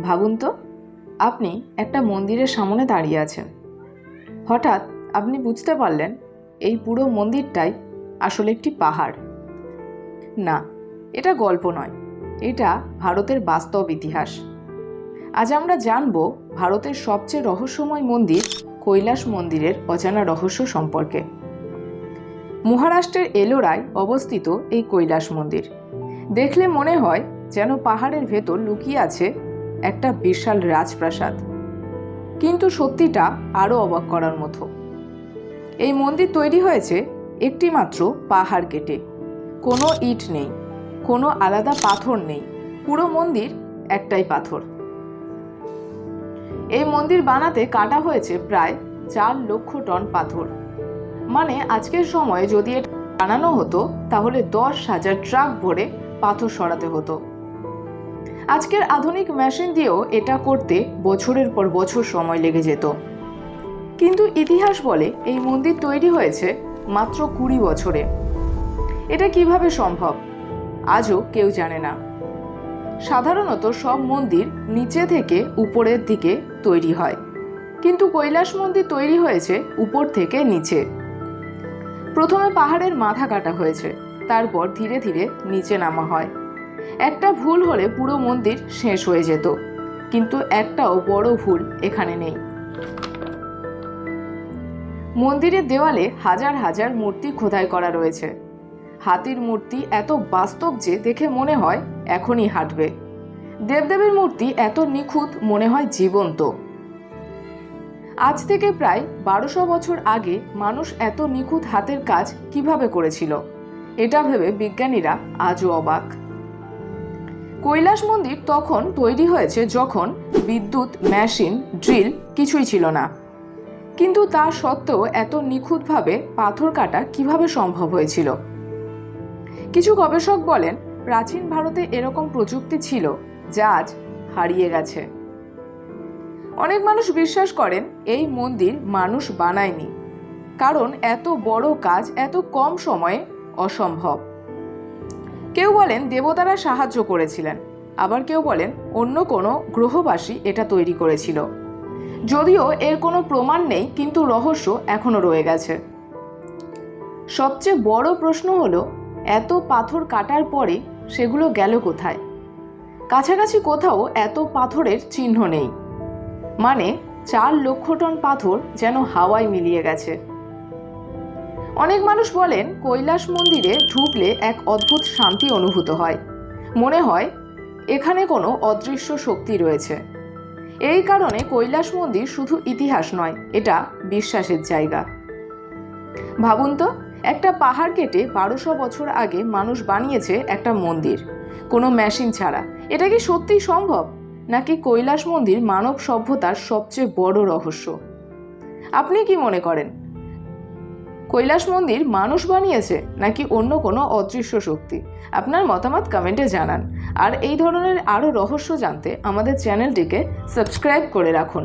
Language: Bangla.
ভাবুন তো, আপনি একটা মন্দিরের সামনে দাঁড়িয়ে আছেন। হঠাৎ আপনি বুঝতে পারলেন এই পুরো মন্দিরটাই আসলে একটি পাহাড়। না, এটা গল্প নয়, এটা ভারতের বাস্তব ইতিহাস। আজ আমরা জানব ভারতের সবচেয়ে রহস্যময় মন্দির কৈলাস মন্দিরের অজানা রহস্য সম্পর্কে। মহারাষ্ট্রের এলোরায় অবস্থিত এই কৈলাস মন্দির দেখলে মনে হয় যেন পাহাড়ের ভেতর লুকিয়ে আছে একটা বিশাল রাজপ্রাসাদ। কিন্তু সত্যিটা আরও অবাক করার মতো। এই মন্দির তৈরি হয়েছে একটি মাত্র পাহাড় কেটে। কোনো ইট নেই, কোনো আলাদা পাথর নেই, পুরো মন্দির একটাই পাথর। এই মন্দির বানাতে কাটা হয়েছে প্রায় 4 লক্ষ টন পাথর। মানে আজকের সময়ে যদি এটা বানানো হতো তাহলে 10,000 ট্রাক ভরে পাথর সরাতে হতো। আজকের আধুনিক মেশিন দিয়েও এটা করতে বছরের পর বছর সময় লেগে যেত। কিন্তু ইতিহাস বলে এই মন্দির তৈরি হয়েছে মাত্র 20 বছরে। এটা কিভাবে সম্ভব আজও কেউ জানে না। সাধারণত সব মন্দির নিচে থেকে উপরের দিকে তৈরি হয়, কিন্তু কৈলাস মন্দির তৈরি হয়েছে উপর থেকে নিচে। প্রথমে পাহাড়ের মাথা কাটা হয়েছে, তারপর ধীরে ধীরে নিচে নামা হয়। একটা ভুল হলে পুরো মন্দির শেষ হয়ে যেত, কিন্তু একটাও বড় ভুল এখানে নেই। মন্দিরের দেওয়ালে হাজার হাজার মূর্তি খোদাই করা রয়েছে। হাতির মূর্তি এত বাস্তব যে দেখে মনে হয় এখনই হাঁটবে। দেবদেবীর মূর্তি এত নিখুঁত মনে হয় জীবন্ত। আজ থেকে প্রায় 1200 বছর আগে মানুষ এত নিখুঁত হাতের কাজ কিভাবে করেছিল, এটা ভেবে বিজ্ঞানীরা আজও অবাক। কৈলাস মন্দির তখন তৈরি হয়েছে যখন বিদ্যুৎ, মেশিন, ড্রিল কিছুই ছিল না। কিন্তু তা সত্ত্বেও এত নিখুঁতভাবে পাথর কাটা কিভাবে সম্ভব হয়েছিল? কিছু গবেষক বলেন প্রাচীন ভারতে এরকম প্রযুক্তি ছিল যা আজ হারিয়ে গেছে। অনেক মানুষ বিশ্বাস করেন এই মন্দির মানুষ বানায়নি, কারণ এত বড় কাজ এত কম সময়ে অসম্ভব। কেউ বলেন দেবতারা সাহায্য করেছিলেন, আবার কেউ বলেন অন্য কোনো গ্রহবাসী এটা তৈরি করেছিল। যদিও এর কোনো প্রমাণ নেই, কিন্তু রহস্য এখনো রয়ে গেছে। সবচেয়ে বড় প্রশ্ন হলো এত পাথর কাটার পরে সেগুলো গেল কোথায়? কাছাকাছি কোথাও এত পাথরের চিহ্ন নেই। মানে 4 লক্ষ টন পাথর যেন হাওয়ায় মিলিয়ে গেছে। অনেক মানুষ বলেন কৈলাস মন্দিরে ঢুকলে এক অদ্ভুত শান্তি অনুভূত হয়। মনে হয় এখানে কোনো অদৃশ্য শক্তি রয়েছে। এই কারণে কৈলাস মন্দির শুধু ইতিহাস নয়, এটা বিশ্বাসের জায়গা। ভাবুন তো, একটা পাহাড় কেটে 1200 বছর আগে মানুষ বানিয়েছে একটা মন্দির, কোনো মেশিন ছাড়া। এটা কি সত্যিই সম্ভব, নাকি কৈলাস মন্দির মানব সভ্যতার সবচেয়ে বড় রহস্য? আপনি কি মনে করেন, কৈলাস মন্দির মানুষ বানিয়েছে নাকি অন্য কোনো অদৃশ্য শক্তি? আপনার মতামত কমেন্টে জানান। আর এই ধরনের আরও রহস্য জানতে আমাদের চ্যানেলটিকে সাবস্ক্রাইব করে রাখুন।